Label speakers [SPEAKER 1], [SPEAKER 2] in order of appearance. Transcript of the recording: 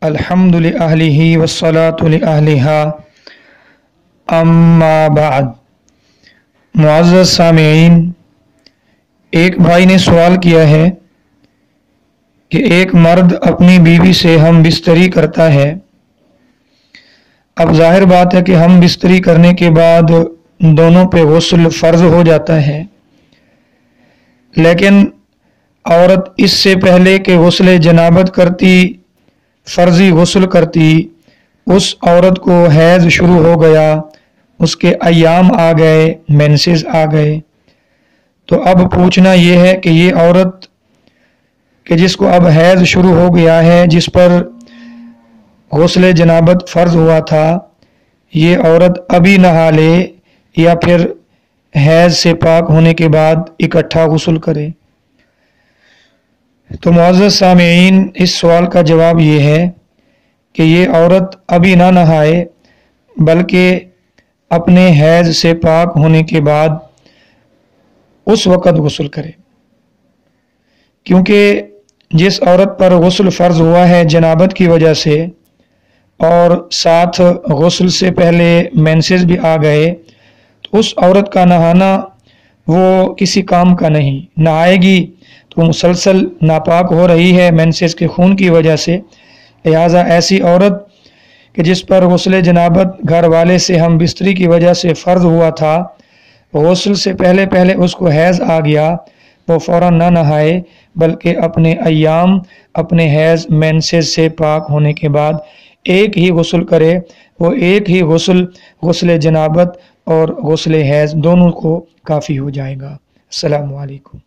[SPEAKER 1] الحمد لأہلہ والصلاة لأہلہا اما بعد۔ معزز سامعین، ایک بھائی نے سوال کیا ہے کہ ایک مرد اپنی بیوی سے ہم بستری کرتا ہے۔ اب ظاہر بات ہے کہ ہم بستری کرنے کے بعد دونوں پہ غسل فرض ہو جاتا ہے، لیکن عورت اس سے پہلے کہ غسل جنابت کرتی، فرضی غسل کرتی، اس عورت کو حیض شروع ہو گیا، اس کے ایام آ گئے، مینسز آ گئے۔ تو اب پوچھنا یہ ہے کہ یہ عورت کہ جس کو اب حیض شروع ہو گیا ہے، جس پر غسل جنابت فرض ہوا تھا، یہ عورت ابھی نہا لے یا پھر حیض سے پاک ہونے کے بعد اکٹھا غسل کرے؟ تو معزز سامعین، اس سوال کا جواب یہ ہے کہ یہ عورت ابھی نہ نہائے بلکہ اپنے حیض سے پاک ہونے کے بعد اس وقت غسل کرے، کیونکہ جس عورت پر غسل فرض ہوا ہے جنابت کی وجہ سے اور ساتھ غسل سے پہلے مینسز بھی آ گئے، تو اس عورت کا نہانا وہ کسی کام کا نہیں۔ نہائے گی تو مسلسل ناپاک ہو رہی ہے مینسز کے خون کی وجہ سے، لہٰذا ایسی عورت کہ جس پر غسل جنابت گھر والے سے ہم بستری کی وجہ سے فرض ہوا تھا، غسل سے پہلے اس کو حیض آ گیا، وہ فوراً نہ نہائے بلکہ اپنے ایام، اپنے حیض مینسز سے پاک ہونے کے بعد ایک ہی غسل کرے۔ وہ ایک ہی غسل، غسل جنابت اور غسل حیض دونوں کو کافی ہو جائے گا۔ السلام علیکم۔